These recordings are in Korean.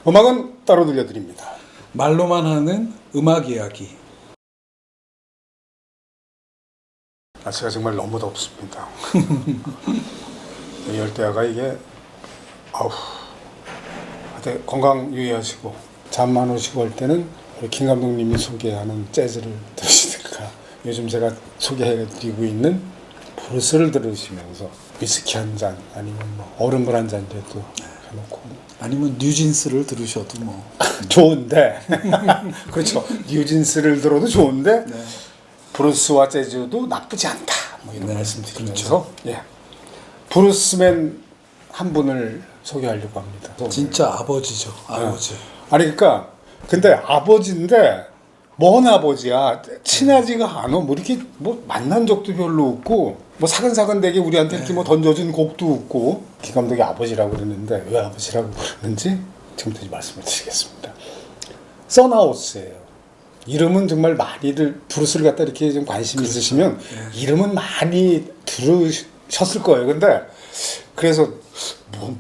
음악은 따로 들려드립니다. 말로만 하는 음악 이야기. 날씨가 정말 너무 덥습니다. 이 열대야가 이게 하여튼 건강 유의하시고 잠 안 오시고 할 때는 우리 김 감독님이 소개하는 재즈를 들으시든가 요즘 제가 소개해드리고 있는 브루스를 들으시면서 위스키 한 잔 아니면 뭐 얼음물 한 잔이라도 해놓고 아니면 뉴진스를 들으셔도 뭐 좋은데 그렇죠. 뉴진스를 들어도 좋은데 네. 브루스와 재즈도 나쁘지 않다. 뭐 이런 말씀드리면서 그렇죠. 예. 브루스맨 한 분을 소개하려고 합니다. 진짜 아버지죠. 아버지. 아니 그러니까 근데 아버지인데 먼 아버지야. 친하지가 않아. 뭐 이렇게 뭐 만난 적도 별로 없고 뭐 사근사근되게 우리한테 이렇게 뭐 던져준 곡도 없고 김 감독이 아버지라고 그러는데 왜 아버지라고 그러는지 지금부터 말씀을 드리겠습니다. 선하우스예요. 이름은 정말 많이들 브루스를 갖다 이렇게 좀 관심 그렇죠. 있으시면 네. 이름은 많이 들으셨을 거예요. 근데 그래서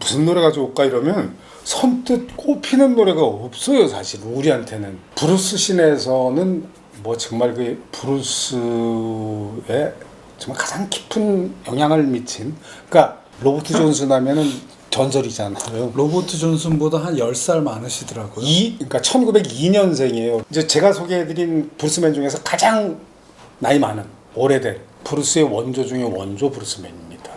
무슨 노래가 좋을까 이러면 선뜻 꼽히는 노래가 없어요. 사실 우리한테는 브루스 씬에서는 뭐 정말 그 브루스에 정말 가장 깊은 영향을 미친 그러니까 로버트 존슨 하면은 전설이잖아요. 로버트 존슨보다 한 10살 많으시더라고요. 그러니까 1902년생이에요. 이제 제가 소개해드린 브루스맨 중에서 가장 나이 많은 오래된 브루스의 원조 중에 원조 브루스맨입니다.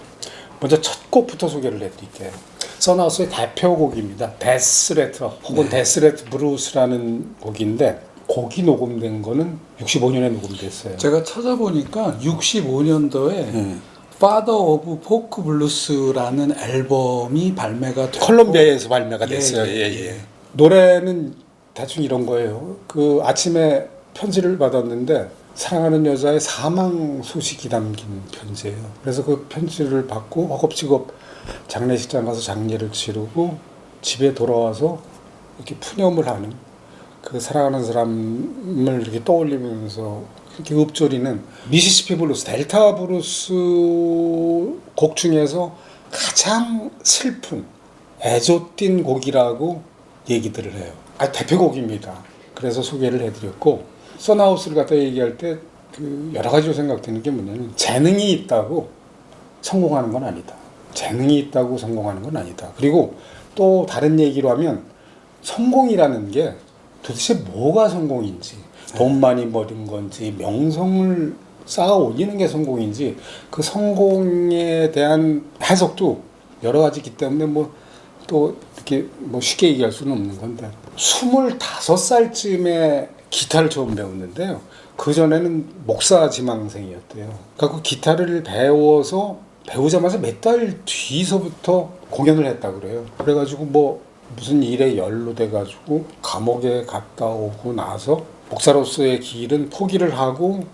먼저 첫 곡부터 소개를 해드릴게요. 선하우스의 대표곡입니다. 데스레터 혹은 데스레트 브루스라는 곡인데 곡이 녹음된 거는 65년에 녹음됐어요. 제가 찾아보니까 65년도에 Father of Folk Blues라는 앨범이 발매가 됐고 콜롬비아에서 발매가 됐어요. 예. 노래는 대충 이런 거예요. 그 아침에 편지를 받았는데 사랑하는 여자의 사망 소식이 담긴 편지예요. 그래서 그 편지를 받고 허겁지겁 장례식장 가서 장례를 치르고 집에 돌아와서 이렇게 푸념을 하는 그 사랑하는 사람을 이렇게 떠올리면서 이렇게 읊조리는 미시시피 블루스, 델타 브루스 곡 중에서 가장 슬픈 애조띤 곡이라고 얘기들을 해요. 대표곡입니다. 그래서 소개를 해드렸고 선하우스를 갖다 얘기할 때 그 여러 가지로 생각되는 게 뭐냐면 재능이 있다고 성공하는 건 아니다. 재능이 있다고 성공하는 건 아니다. 그리고 또 다른 얘기로 하면 성공이라는 게 도대체 뭐가 성공인지 돈 많이 버는 건지 명성을 쌓아 올리는 게 성공인지 그 성공에 대한 해석도 여러 가지이기 때문에 뭐 또 이렇게 뭐 쉽게 얘기할 수는 없는 건데 25살쯤에 기타를 처음 배웠는데요. 그 전에는 목사 지망생이었대요. 그래서 기타를 배우자마자 몇 달 뒤서부터 공연을 했다 그래요. 그래가지고 뭐 무슨 일에 연루돼가지고 감옥에 갔다 오고 나서 목사로서의 길은 포기를 하고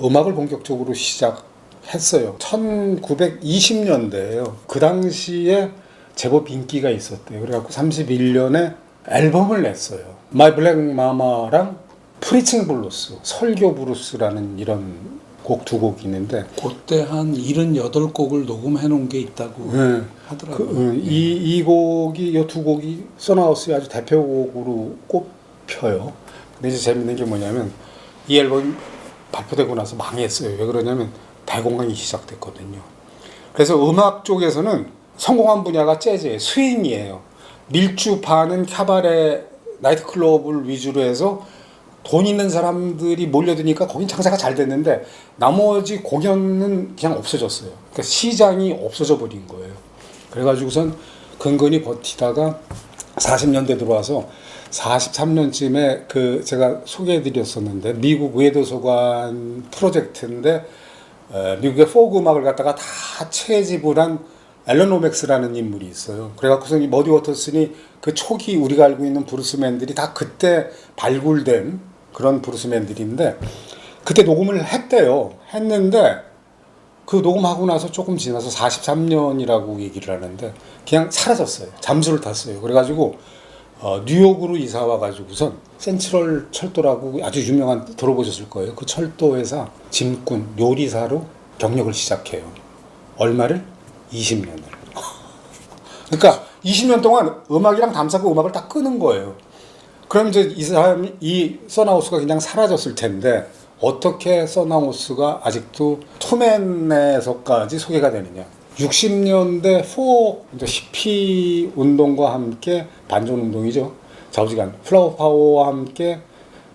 음악을 본격적으로 시작했어요. 1920년대예요. 그 당시에 제법 인기가 있었대요. 그래갖고 31년에 앨범을 냈어요. My Black Mama랑 프리칭 블루스, 설교 브루스라는 이런 곡 두 곡이 있는데 그때 한 78곡을 녹음해 놓은 게 있다고 하더라고요. 이 곡이 이 두 곡이 선하우스의 아주 대표곡으로 꼽혀요. 근데 이제 재밌는 게 뭐냐면 이 앨범이 발표되고 나서 망했어요. 왜 그러냐면 대공황이 시작됐거든요. 그래서 음악 쪽에서는 성공한 분야가 재즈예요. 스윙이에요. 밀주파는 카바레 나이트클럽을 위주로 해서 돈 있는 사람들이 몰려드니까 거긴 장사가 잘 됐는데 나머지 공연은 그냥 없어졌어요. 그러니까 시장이 없어져 버린 거예요. 그래가지고선 근근히 버티다가 40년대 들어와서 43년쯤에 그 제가 소개해드렸었는데 미국 외도서관 프로젝트인데 미국의 포그 음악을 갖다가 다 채집을 한 앨런 로맥스라는 인물이 있어요. 그래갖고서 이 머디 워터슨이 그 초기 우리가 알고 있는 브루스맨들이 다 그때 발굴된 그런 브루스맨들인데 그때 녹음을 했대요. 했는데 그 녹음하고 나서 조금 지나서 43년이라고 얘기를 하는데 그냥 사라졌어요. 잠수를 탔어요. 그래가지고 뉴욕으로 이사 와가지고선 센트럴 철도라고 아주 유명한 들어보셨을 거예요. 그 철도 회사 짐꾼 요리사로 경력을 시작해요. 얼마를? 20년을. 그러니까 20년 동안 음악이랑 담쌓고 음악을 딱 끄는 거예요. 그럼 이제 이 사람이, 이 선하우스가 그냥 사라졌을 텐데 어떻게 선하우스가 아직도 투맨에서까지 소개가 되느냐. 60년대 포 이제 히피 운동과 함께 반전 운동이죠. 좌우지간 플라워 파워와 함께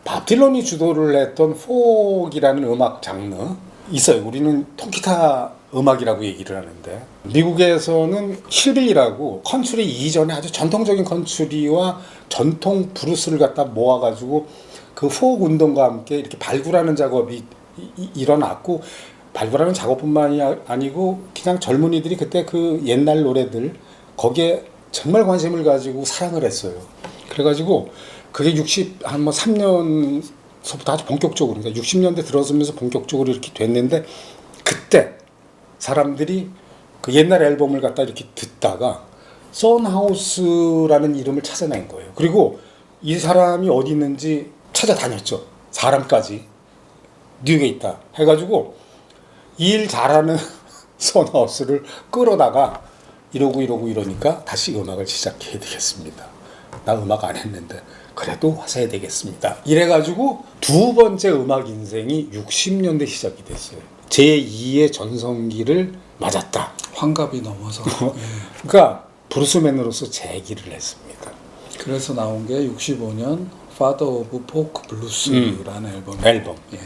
밥 딜런이 주도를 했던 포크이라는 음악 장르 있어요. 우리는 통기타 음악이라고 얘기를 하는데 미국에서는 힐빌리라고 컨츄리 이전에 아주 전통적인 컨츄리와 전통 브루스를 갖다 모아가지고 그 포크 운동과 함께 이렇게 발굴하는 작업이 일어났고 발굴하는 작업뿐만이 아니고 그냥 젊은이들이 그때 그 옛날 노래들 거기에 정말 관심을 가지고 사랑을 했어요. 그래가지고 그게 3년서부터 아주 본격적으로 그러니까 60년대 들어서면서 본격적으로 이렇게 됐는데 그때 사람들이 그 옛날 앨범을 갖다 이렇게 듣다가 선하우스라는 이름을 찾아낸 거예요. 그리고 이 사람이 어디 있는지 찾아다녔죠. 사람까지 뉴욕에 있다 해가지고 일 잘하는 선하우스를 끌어다가 이러니까 다시 음악을 시작해야 되겠습니다. 나 음악 안 했는데 그래도 와서 해야 되겠습니다. 이래가지고 두 번째 음악 인생이 60년대 시작이 됐어요. 제2의 전성기를 맞았다. 환갑이 넘어서. 그러니까 브루스맨으로서 재기를 했습니다. 그래서 나온 게 65년 Father of Folk Blues라는 앨범. 예.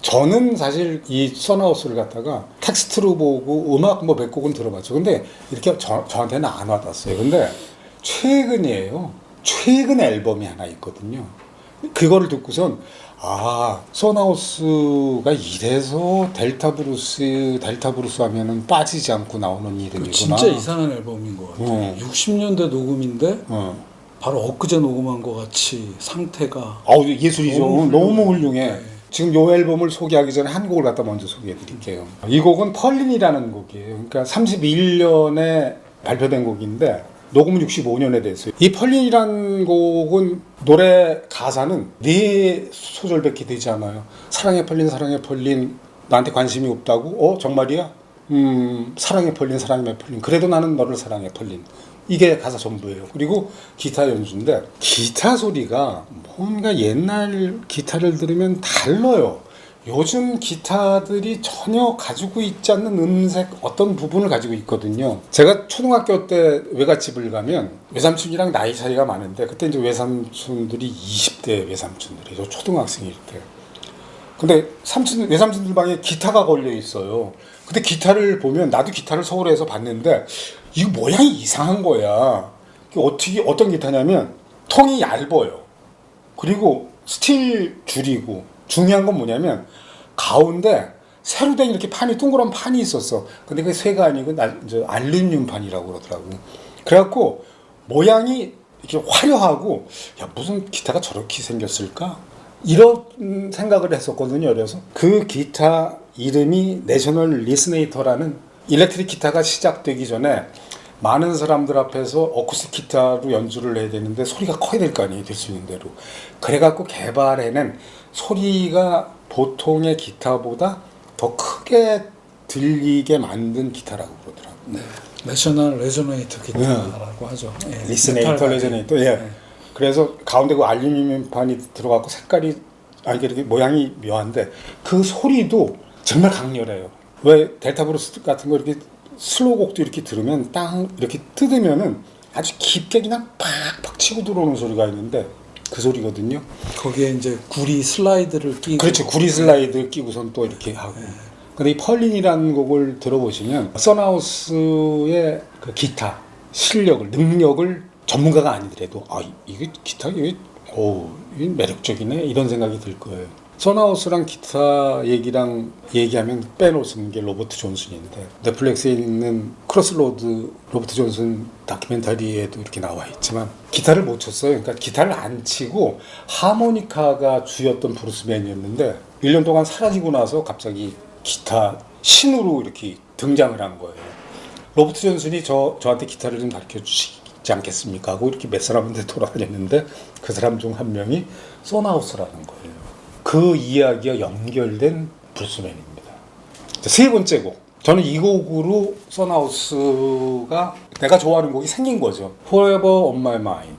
저는 사실 이 선하우스를 갖다가 텍스트로 보고 음악 뭐 몇 곡은 들어봤죠. 근데 이렇게 저한테는 안 와닿았어요. 근데 최근이에요. 최근 앨범이 하나 있거든요. 그거를 듣고선 선하우스가 이래서 델타 브루스 하면은 빠지지 않고 나오는 이름이구나. 진짜 이상한 앨범인 것 같아요. 60년대 녹음인데 바로 엊그제 녹음한 것 같이 상태가 예술이죠. 너무 훌륭해. 네. 지금 이 앨범을 소개하기 전에 한 곡을 갖다 먼저 소개해 드릴게요. 이 곡은 펄린이라는 곡이에요. 그러니까 31년에 발표된 곡인데 녹음은 65년에 됐어요. 이 펄린이라는 곡은 노래 가사는 네 소절밖에 되지 않아요. 사랑에 펄린 나한테 관심이 없다고? 정말이야? 사랑에 펄린 그래도 나는 너를 사랑해 펄린. 이게 가사 전부예요. 그리고 기타 연주인데 기타 소리가 뭔가 옛날 기타를 들으면 달라요. 요즘 기타들이 전혀 가지고 있지 않는 음색 어떤 부분을 가지고 있거든요. 제가 초등학교 때 외갓집을 가면 외삼촌이랑 나이 차이가 많은데 그때 이제 외삼촌들이 20대 외삼촌들이죠. 초등학생일 때. 근데 외삼촌들 방에 기타가 걸려 있어요. 근데 기타를 보면 나도 기타를 서울에서 봤는데 이거 모양이 이상한 거야. 어떤 기타냐면 통이 얇아요. 그리고 스틸 줄이고 중요한 건 뭐냐면 가운데 새로 된 이렇게 동그란 판이 있었어. 근데 그게 쇠가 아니고 알루미늄 판이라고 그러더라고. 그래갖고 모양이 이렇게 화려하고 무슨 기타가 저렇게 생겼을까? 이런 생각을 했었거든요. 그래서 그 기타 이름이 내셔널 리스네이터라는 일렉트릭 기타가 시작되기 전에 많은 사람들 앞에서 어쿠스틱 기타로 연주를 해야 되는데 소리가 커야 될 거 아니에요. 될 수 있는 대로. 그래갖고 개발해낸 소리가 보통의 기타보다 더 크게 들리게 만든 기타라고 그러더라고요. 네. 내셔널 레조네이터 기타라고 하죠. 예. 리스네이터, 레조네이터. 예. 네. 그래서 가운데 그 알루미늄 판이 들어가고 색깔이 이렇게 모양이 묘한데 그 소리도 정말 강렬해요. 왜 델타 브루스 같은 거 이렇게 슬로우 곡도 이렇게 들으면 땅 이렇게 뜯으면은 아주 깊게 그냥 팍팍 치고 들어오는 소리가 있는데 그 소리거든요. 거기에 이제 구리 슬라이드를 끼고. 그렇죠. 구리 슬라이드 끼고선 또 이렇게 하고. 근데 이 펄린이라는 곡을 들어보시면 선하우스의 그 기타 실력을 능력을 전문가가 아니더라도 이게 기타 이게 매력적이네 이런 생각이 들 거예요. 선하우스랑 기타 얘기하면 빼놓을 수 없는 게 로버트 존슨인데 넷플릭스에 있는 크로스로드 로버트 존슨 다큐멘터리에도 이렇게 나와 있지만 기타를 못 쳤어요. 그러니까 기타를 안 치고 하모니카가 주였던 브루스맨이었는데 1년 동안 사라지고 나서 갑자기 기타 신으로 이렇게 등장을 한 거예요. 로버트 존슨이 저한테 기타를 좀 가르쳐 주시지 않겠습니까? 하고 이렇게 몇 사람한테 돌아다녔는데 그 사람 중 한 명이 선하우스라는 거예요. 그 이야기가 연결된 브루스맨입니다. 세 번째 곡 저는 이 곡으로 선하우스가 내가 좋아하는 곡이 생긴 거죠. Forever on my mind.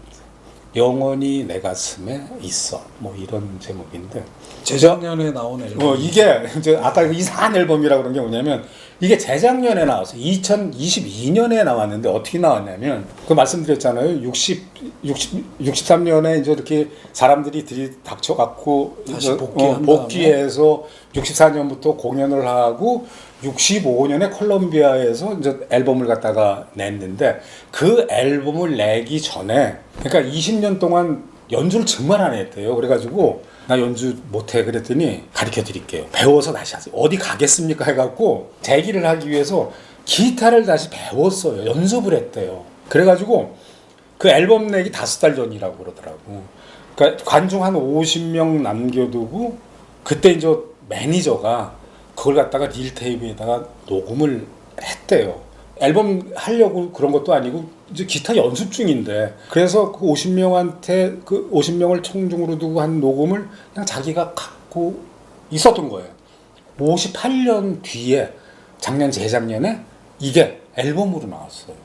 영원히 내 가슴에 있어. 뭐 이런 제목인데. 재작년에 나온 앨범. 이게 이제 아까 이상한 앨범이라고 그런 게 뭐냐면 이게 재작년에 나왔어요. 2022년에 나왔는데 어떻게 나왔냐면 그 말씀드렸잖아요. 63년에 이제 이렇게 사람들이 닥쳐 갖고 다시 복귀한 복귀해서 64년부터 공연을 하고 65년에 콜롬비아에서 이제 앨범을 갖다가 냈는데 그 앨범을 내기 전에 그러니까 20년 동안 연주를 정말 안 했대요. 그래가지고 나 연주 못해 그랬더니 가르쳐 드릴게요. 배워서 다시 하세요. 어디 가겠습니까 해갖고 재기를 하기 위해서 기타를 다시 배웠어요. 연습을 했대요. 그래가지고 그 앨범 내기 5달 전이라고 그러더라고. 그러니까 관중 한 50명 남겨두고 그때 이제 매니저가 그걸 갖다가 릴 테이프에다가 녹음을 했대요. 앨범 하려고 그런 것도 아니고 이제 기타 연습 중인데 그래서 그 50명한테 그 50명을 청중으로 두고 한 녹음을 그냥 자기가 갖고 있었던 거예요. 58년 뒤에 작년 재작년에 이게 앨범으로 나왔어요.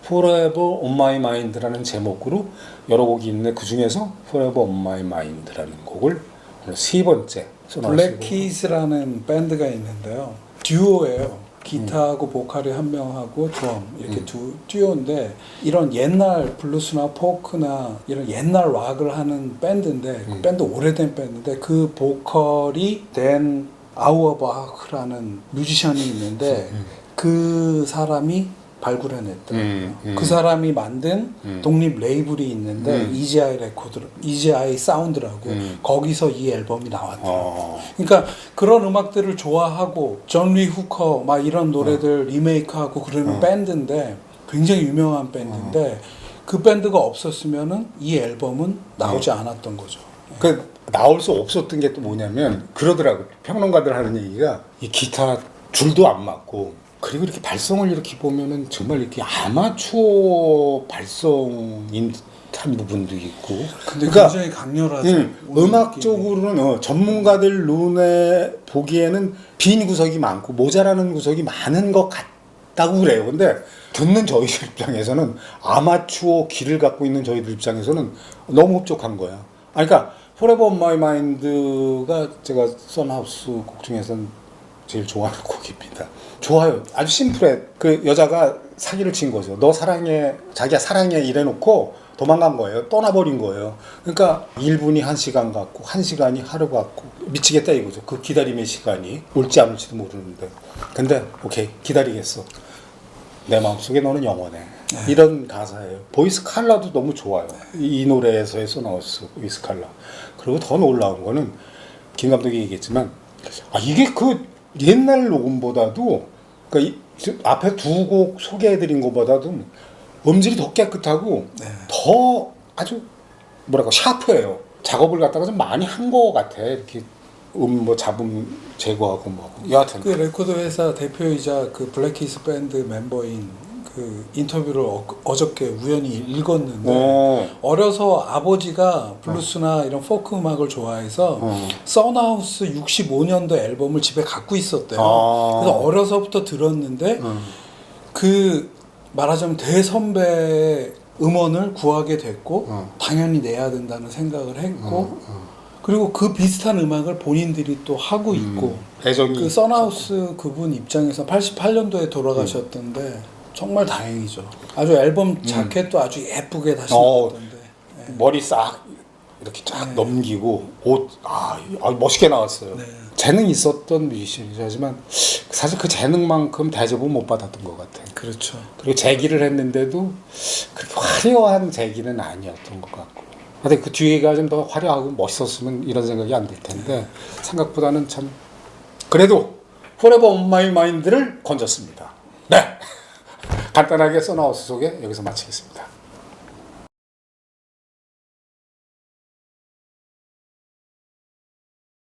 Forever on my mind라는 제목으로 여러 곡이 있는데 그 중에서 Forever on my mind라는 곡을 오늘 세 번째 블랙키스라는 밴드가 있는데요. 듀오예요. 기타하고 보컬이 한 명하고 드럼 이렇게 두 듀오인데 이런 옛날 블루스나 포크나 이런 옛날 락을 하는 밴드인데 그 밴드 오래된 밴드인데 그 보컬이 댄 아우어바흐라는 뮤지션이 있는데 그 사람이 발굴해냈더라고요. 그 사람이 만든 독립 레이블이 있는데 EGI 레코드, EGI 사운드라고 거기서 이 앨범이 나왔더라고요. 그러니까 그런 음악들을 좋아하고 존 리 후커 막 이런 노래들 리메이크하고 그러는 밴드인데 굉장히 유명한 밴드인데 그 밴드가 없었으면은 이 앨범은 나오지 않았던 거죠. 그 나올 수 없었던 게 또 뭐냐면 그러더라고. 평론가들 하는 얘기가 이 기타 줄도 안 맞고 그리고 이렇게 발성을 이렇게 보면은 정말 이렇게 아마추어 발성인 듯한 부분도 있고. 근데 그러니까, 굉장히 강렬하죠. 음악적으로는 전문가들 눈에 보기에는 빈 구석이 많고 모자라는 구석이 많은 것 같다고 그래요. 근데 듣는 저희들 입장에서는 아마추어 귀를 갖고 있는 저희들 입장에서는 너무 흡족한 거야. 그러니까 Forever on my mind가 제가 선하우스 곡 중에서는 제일 좋아하는 곡입니다. 좋아요. 아주 심플해. 그 여자가 사기를 친 거죠. 너 사랑해, 자기가 사랑해 이래놓고 도망간 거예요. 떠나버린 거예요. 그러니까 1분이 1시간 같고 1시간이 하루 같고 미치겠다 이거죠. 그 기다림의 시간이 올지 안 올지도 모르는데. 근데 오케이 기다리겠어. 내 마음속에 너는 영원해. 이런 가사예요. 보이스 칼라도 너무 좋아요. 이 노래에서의 소나우스 보이스 칼라. 그리고 더 놀라운 거는 김 감독이 얘기했지만 이게 그 옛날 녹음보다도 그러니까 앞에 두 곡 소개해드린 것보다도 음질이 더 깨끗하고 더 아주 뭐랄까 샤프해요. 작업을 갖다가 좀 많이 한 것 같아. 이렇게 뭐 잡음 제거하고 뭐 여하튼 그 레코드 회사 대표이자 그 블랙키스 밴드 멤버인 그 인터뷰를 어저께 우연히 읽었는데 어려서 아버지가 블루스나 이런 포크 음악을 좋아해서 선하우스 65년도 앨범을 집에 갖고 있었대요. 그래서 어려서부터 들었는데 그 말하자면 대선배의 음원을 구하게 됐고 당연히 내야 된다는 생각을 했고 그리고 그 비슷한 음악을 본인들이 또 하고 있고 그 선하우스 그분 입장에서 88년도에 돌아가셨던데 정말 다행이죠. 아주 앨범 자켓도 아주 예쁘게 다시 나왔던데 머리 싹 이렇게 쫙 넘기고 옷 멋있게 나왔어요. 재능 있었던 뮤지션이죠. 하지만 사실 그 재능만큼 대접은 못 받았던 것 같아요. 그렇죠. 그리고 재기를 했는데도 그렇게 화려한 재기는 아니었던 것 같고. 근데 그 뒤에가 좀 더 화려하고 멋있었으면 이런 생각이 안 들 텐데 생각보다는 참 그래도 Forever on my mind를 건졌습니다. 네. 간단하게 써나우스 소개 여기서 마치겠습니다.